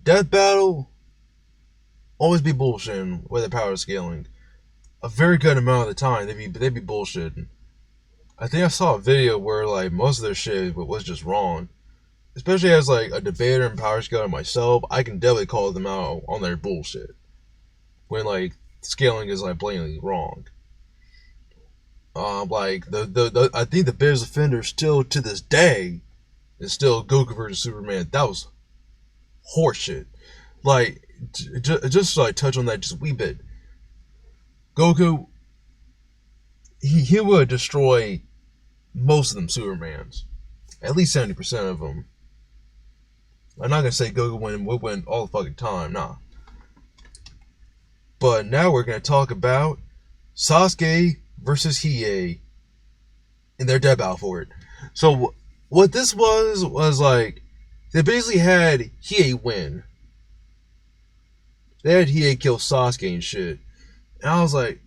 death battle always be bullshitting with the power scaling. A very good amount of the time they'd be bullshitting. I think I saw a video where like most of their shit was just wrong. Especially as like a debater and power scaler myself, I can definitely call them out on their bullshit when like scaling is like blatantly wrong. Like the I think the biggest offender still to this day is still Goku versus Superman. That was horseshit. Like just to like touch on that just a wee bit. Goku, he would destroy most of them Supermans, at least 70% of them. I'm not gonna say Goku would win all the fucking time, nah. But now we're gonna talk about Sasuke versus Hiei and their death battle for it. So what this was like, they basically had Hiei win. They had Hiei kill Sasuke and shit. And I was like,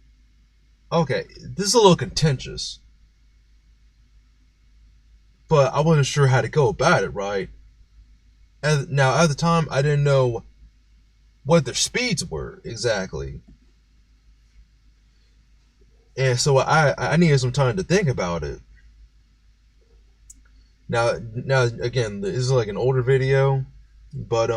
okay, this is a little contentious. But I wasn't sure how to go about it, right? Now, at the time, I didn't know what their speeds were exactly. And so I needed some time to think about it. Now again, this is like an older video, but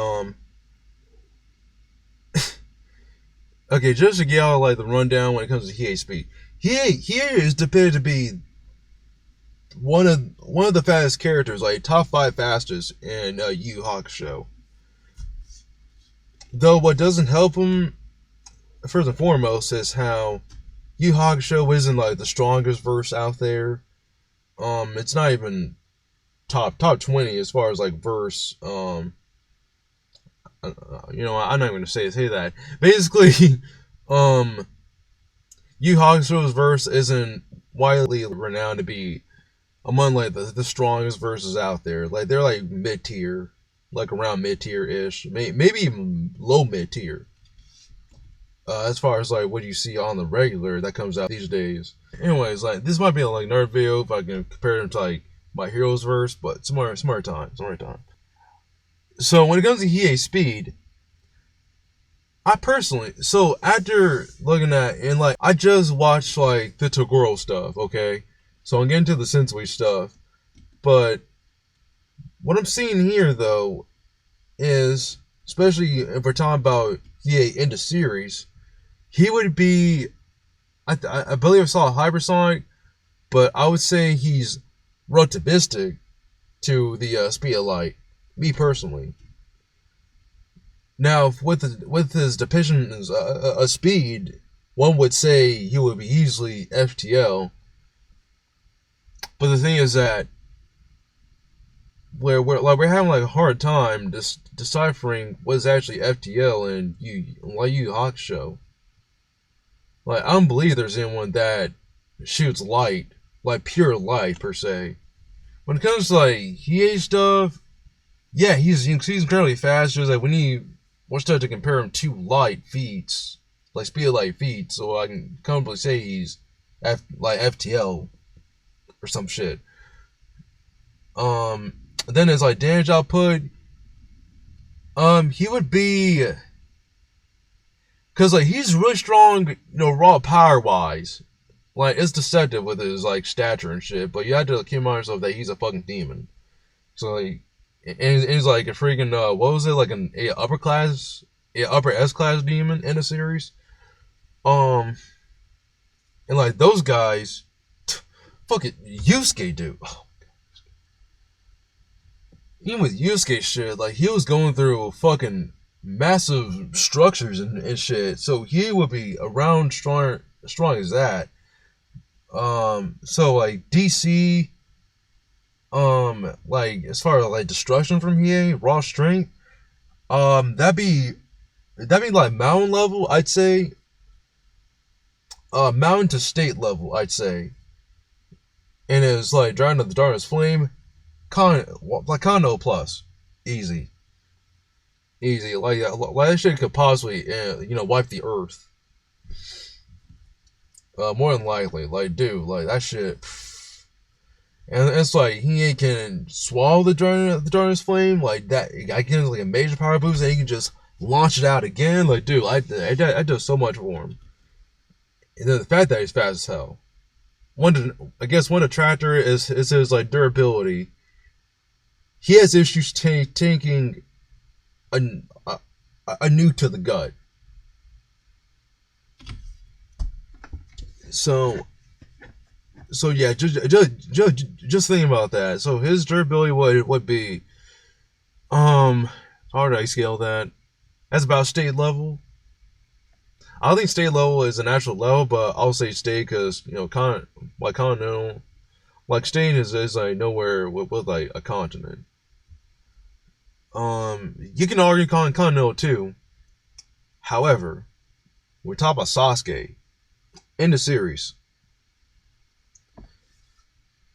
okay, just to get all like the rundown when it comes to Hiei speed. Hiei is depicted to be one of the fastest characters, like top 5 fastest in Yu Yu Hakusho. Though what doesn't help him, first and foremost, is how Yu Yu Hakusho isn't like the strongest verse out there. It's not even top 20 as far as like verse. I'm not even gonna say that. Basically, Yu Yu Hakusho's verse isn't widely renowned to be among like the strongest verses out there. Like they're like mid tier, like around mid tier ish, maybe even low mid tier. As far as like what you see on the regular that comes out these days. Anyways, like this might be a like nerd video if I can compare them to like my hero's verse, but some other time. So when it comes to Hiei speed, I personally, so after looking at and like I just watched like the Toguro stuff, okay? So I'm getting to the Sensui stuff. But what I'm seeing here though is, especially if we're talking about Hiei in the series, he would be, I believe I saw a hypersonic, but I would say he's relativistic to the speed of light, me personally. Now, with his depiction of speed, one would say he would be easily FTL. But the thing is that we're having like a hard time deciphering what is actually FTL and Yu Yu Hakusho. Like I don't believe there's anyone that shoots light, like pure light per se. When it comes to like Hiei stuff, yeah, he's incredibly fast. Just like we need more stuff to compare him to light feats, like speed of light feats, so I can comfortably say he's like FTL or some shit. Then his like damage output, he would be, cause like he's really strong, raw power wise. Like it's deceptive with his like stature and shit, but you have to keep in mind yourself that he's a fucking demon. So like, and he's like a freaking what was it, like an upper S class demon in the series. And like those guys, fuck it, Yusuke dude. Oh, even with Yusuke shit, like he was going through fucking massive structures and shit, so he would be around strong as that. So like DC, like as far as like destruction from Hiei, raw strength, that'd be like mountain level, I'd say. Mountain to state level, I'd say. And it's like Dragon of the Darkness Flame, Kondo plus, easy. Like that shit could possibly, wipe the earth. More than likely, like dude, like that shit. And it's like he can swallow the darkness flame like that. I can like a major power boost, and he can just launch it out again. Like, dude, I do so much for him. And then the fact that he's fast as hell. I guess one detractor is his like durability. He has issues taking a nuke to the gut. So yeah, just think about that. So his durability would be how do I scale that? That's about state level. I don't think state level is an actual level, but I'll say state because like continental, like state is like nowhere with like a continent. You can argue continental too. However, we're talking about Sasuke in the series.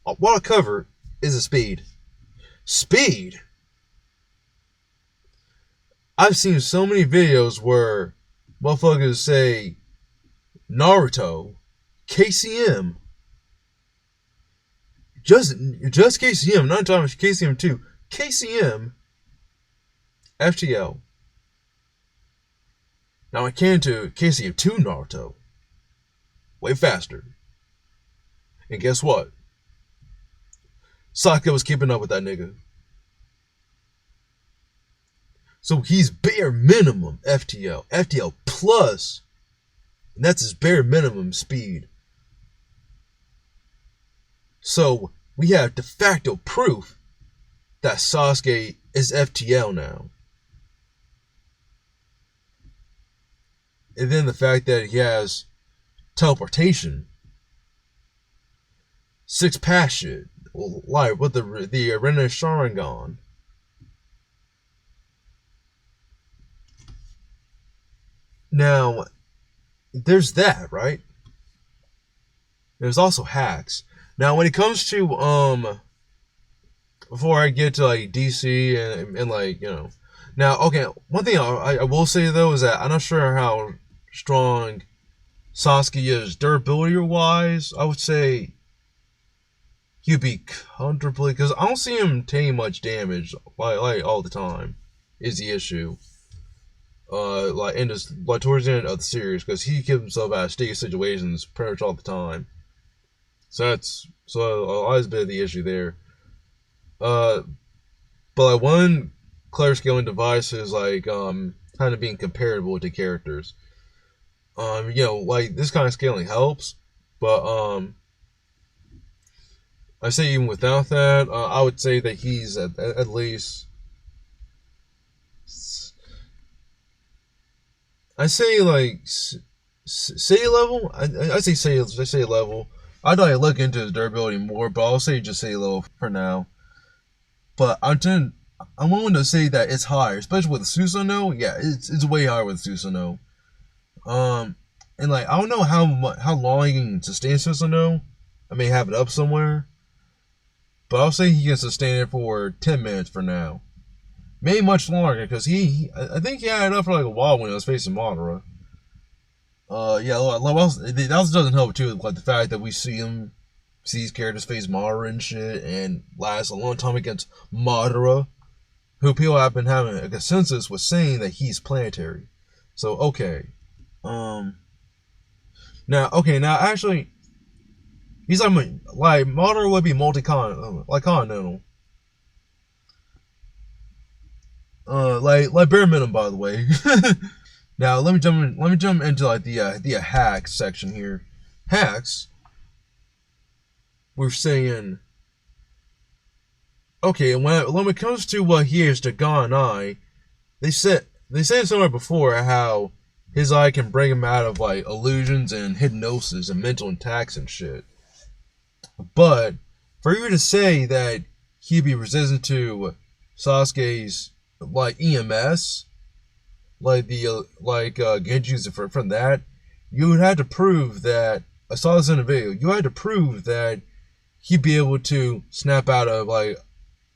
What I cover is the speed. Speed. I've seen so many videos where motherfuckers say Naruto, KCM, just KCM, not talking about KCM 2, KCM, FTL. Now I can to KCM 2 Naruto, way faster. And guess what? Sasuke was keeping up with that nigga. So he's bare minimum FTL. FTL plus, and that's his bare minimum speed. So we have de facto proof that Sasuke is FTL now. And then the fact that he has teleportation, 6-pass shit, like with the Arena Sharingan. Now, there's that, right? There's also hacks. Now, when it comes to before I get to like DC and like now okay, one thing I will say though is that I'm not sure how strong Sasuke is durability wise. I would say he'd be comfortably because I don't see him taking much damage like all the time. Is the issue. Like in this, like towards the end of the series, because he keeps himself out of sticky situations pretty much all the time. So that's always been the issue there. But like one clever scaling device is like kind of being comparable to characters. Like this kind of scaling helps, but I say even without that, I would say that he's at least. I say like say level. I say level. I'd like look into his durability more, but I'll say just say level for now. But I'm willing to say that it's higher, especially with Susanoo. Yeah, it's way higher with Susanoo. And like I don't know how long he can sustain Susanoo. I may have it up somewhere, but I'll say he can sustain it for 10 minutes for now. Maybe much longer, because I think he had it up for like a while when he was facing Madara. That also doesn't help too, like the fact that we see these characters face Madara and shit, and last a long time against Madara, who people have been having a consensus with saying that he's planetary. So okay, now actually, he's like Madara would be continental. Like bare minimum, by the way. Now let me jump into like the hacks section here. Hacks. We're saying okay, when it comes to what he is to God Eye, they said somewhere before how his eye can bring him out of like illusions and hypnosis and mental attacks and shit. But for you to say that he'd be resistant to Sasuke's like EMS, like the Genji's from that, you would have to prove that. I saw this in a video. You had to prove that he'd be able to snap out of like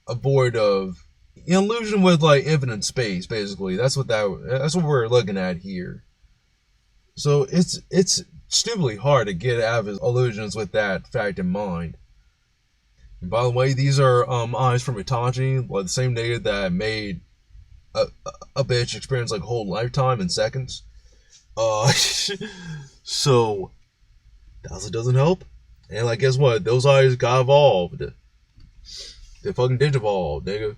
a void of illusion with like infinite space. Basically, that's what we're looking at here. So it's stupidly hard to get out of his illusions with that fact in mind. And by the way, these are eyes from Itachi, like the same nigga that made a bitch experience like a whole lifetime in seconds. So that also doesn't help. And like, guess what? Those eyes got evolved. They fucking digivolved, nigga.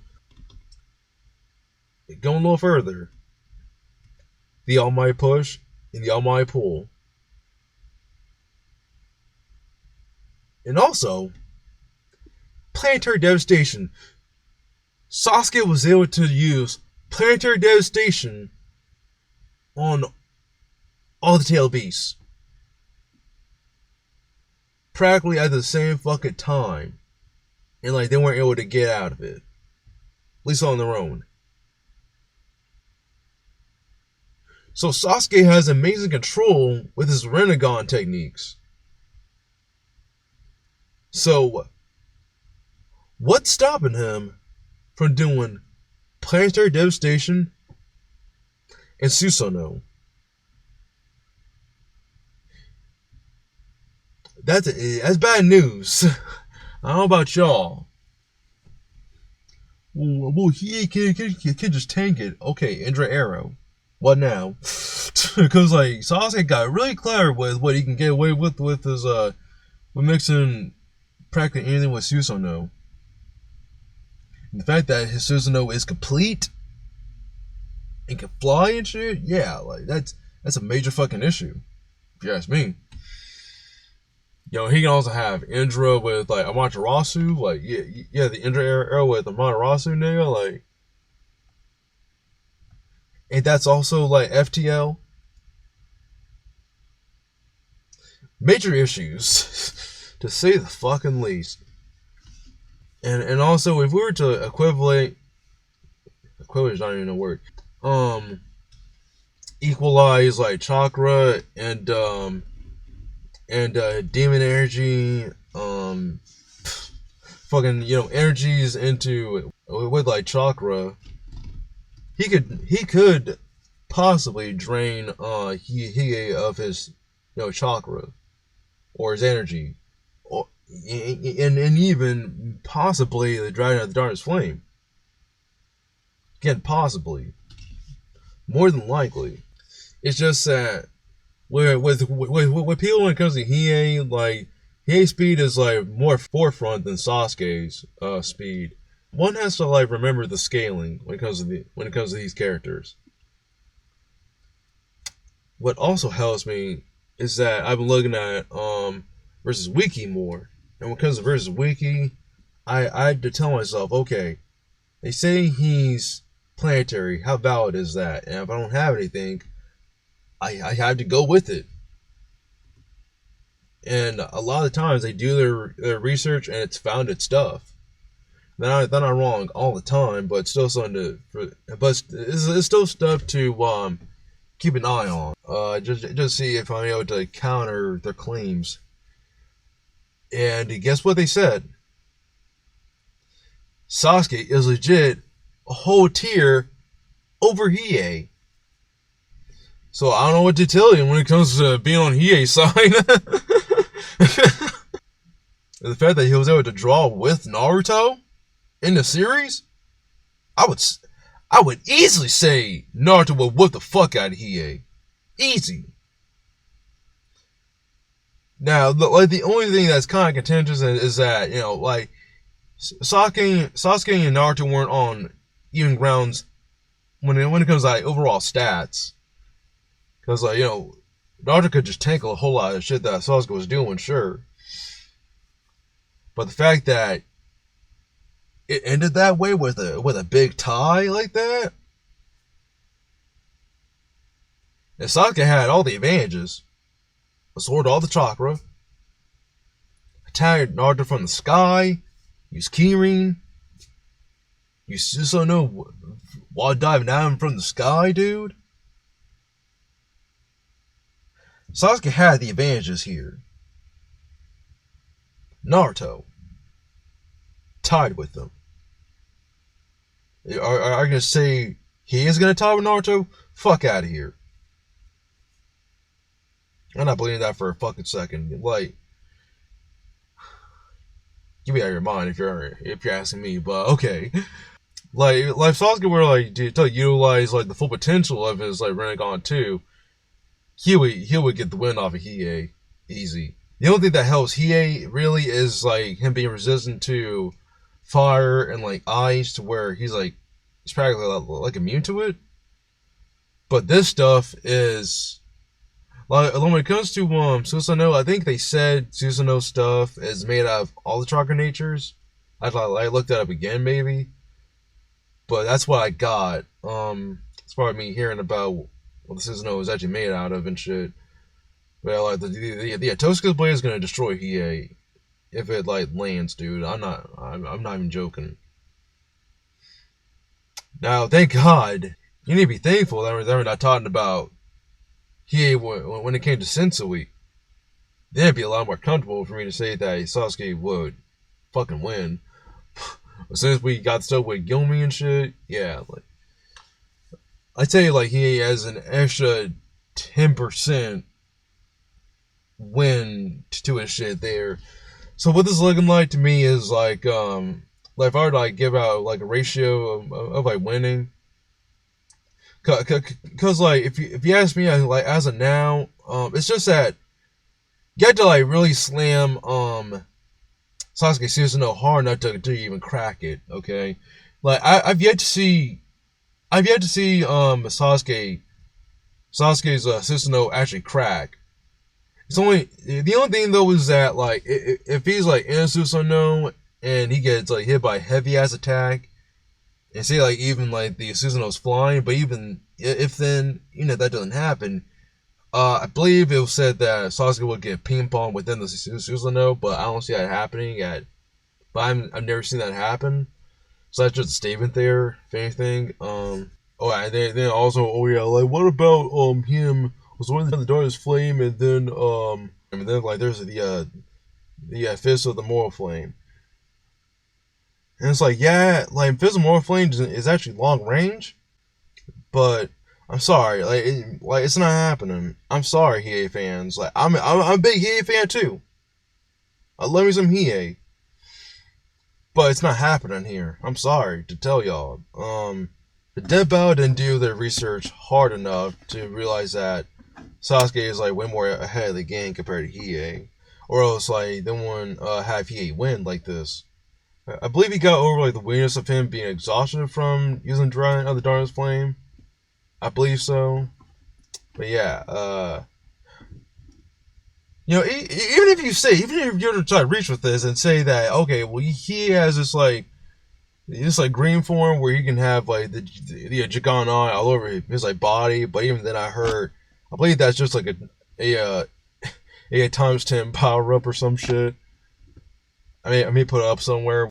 Going a little further. The Almighty push and the Almighty pull. And also, planetary devastation. Sasuke was able to use planetary devastation on all the tail beasts. Practically at the same fucking time. And like, they weren't able to get out of it. At least on their own. So Sasuke has amazing control with his Rinnegan techniques. So, what's stopping him from doing planetary devastation and Susanoo? That's bad news. I don't know about y'all. Well, he can just tank it. Okay, Indra Arrow. What now? Because like Sasuke got really clever with what he can get away with his with mixing practically anything with Susanoo. And the fact that his Susanoo is complete and can fly and shit, yeah, like that's a major fucking issue. If you ask me. You know, he can also have Indra with like Amaterasu, like yeah, the Indra arrow with Amaterasu, nigga, like. And that's also like FTL. Major issues, to say the fucking least. And also, if we were to equivalent is not even a word. Equalize like chakra and demon energy, fucking, you know, energies into with like chakra. He could possibly drain Hiei of his, you know, chakra or his energy, or and even possibly the Dragon of the Darkest Flame. Again, possibly, more than likely. It's just that with people when it comes to Hiei, like Hiei's speed is like more forefront than Sasuke's speed. One has to like remember the scaling when it comes to these characters. What also helps me is that I've been looking at versus wiki more, and when it comes to versus wiki, I had to tell myself, okay, they say he's planetary. How valid is that? And if I don't have anything, I have to go with it. And a lot of times they do their research and it's founded stuff. They're not wrong all the time, but it's still something it's still stuff to keep an eye on. Just see if I'm able to counter their claims. And guess what they said? Sasuke is legit a whole tier over Hiei. So I don't know what to tell you when it comes to being on Hiei's side. The fact that he was able to draw with Naruto in the series, I would easily say Naruto would whip the fuck out of Hiei. Easy. Now, like the only thing that's kind of contentious is that, you know, like Sasuke and Naruto weren't on even grounds when it comes to like overall stats. Because like, you know, Naruto could just tank a whole lot of shit that Sasuke was doing, sure. But the fact that it ended that way with a big tie like that, and Sasuke had all the advantages. Absorbed all the chakra, attacked Naruto from the sky, used Kirin, used Susanoo while diving down from the sky, dude. Sasuke had the advantages here. Naruto tied with them. Are you gonna say he is gonna tie with Naruto? Fuck out of here. I'm not believing that for a fucking second. Like, you be out of your mind if you're asking me. But okay, like Sasuke were like to utilize like the full potential of his like Rinnegan too. He would get the win off of Hiei easy. The only thing that helps Hiei really is like him being resistant to fire and like ice, to where he's practically like immune to it. But this stuff is like when it comes to Susanoo, I think they said Susanoo stuff is made out of all the chakra natures. I looked that up again maybe, but that's what I got. As far as me hearing about what the Susanoo is actually made out of and shit. Well, like the Tosuke's blade is gonna destroy Hiei if it like lands, dude. I'm not even joking. Now, thank God, you need to be thankful that we're not talking about Hiei when it came to Sensui. Then it'd be a lot more comfortable for me to say that Sasuke would fucking win. As soon as we got stuff with Gilmy and shit, yeah, like I'd say like he has an extra 10% win to his shit there. So what this is looking like to me is like if I were to like give out like a ratio of like winning, cause like if you ask me like as of now, it's just that you have to like really slam Sasuke Susanoo hard enough to even crack it. Okay, like I've yet to see Sasuke's Susanoo actually crack. It's only the only thing though is that like if he's like in Susanoo and he gets like hit by a heavy ass attack, and say like even like the Susanoo's flying, but even if then that doesn't happen, I believe it was said that Sasuke would get ping pong within the Susanoo, but I don't see that happening yet. But I've never seen that happen, so that's just a statement there. If anything, oh, and then also, oh yeah, like what about him was one of the darkest flame, and then like there's the fist of the moral flame, and it's like yeah, like fist of moral flame is actually long range, but I'm sorry, like it's not happening. I'm sorry, Hiei fans. Like I'm a big Hiei fan too. I love me some Hiei, but it's not happening here. I'm sorry to tell y'all. The Dead Bow didn't do their research hard enough to realize that Sasuke is like way more ahead of the game compared to Hiei, or else like they wouldn't have Hiei win like this. I believe he got over like the weirdness of him being exhausted from using Dragon of the Darkness Flame. I believe so. But yeah, even if you're to try to reach with this and say that, okay, well, he has this like green form where he can have like the Jigan all over his like body, but even then I believe that's just like a times 10 power up or some shit. I may put it up somewhere.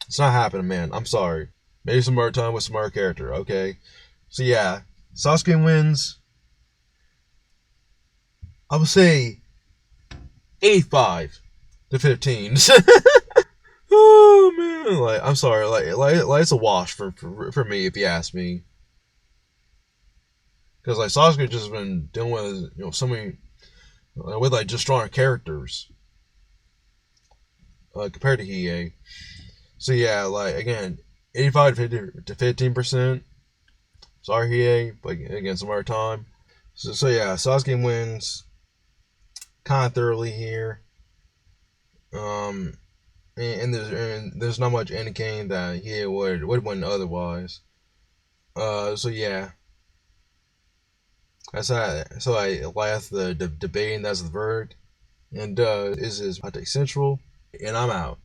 It's not happening, man. I'm sorry. Maybe some more time with some more character, okay? So yeah, Sasuke wins. I would say 85 to 15. Oh man, like I'm sorry, like it's a wash for me if you ask me. Because like Sasuke just been dealing with so many with like just stronger characters compared to Hiei. So yeah, like again, 85 to 15%. Sorry Hiei, but again some other time. So yeah, Sasuke wins kind of thoroughly here. And there's not much indicating that he would win otherwise. So yeah, that's that. So I last the debate, and that's the verdict. And is Hot Take Central, and I'm out.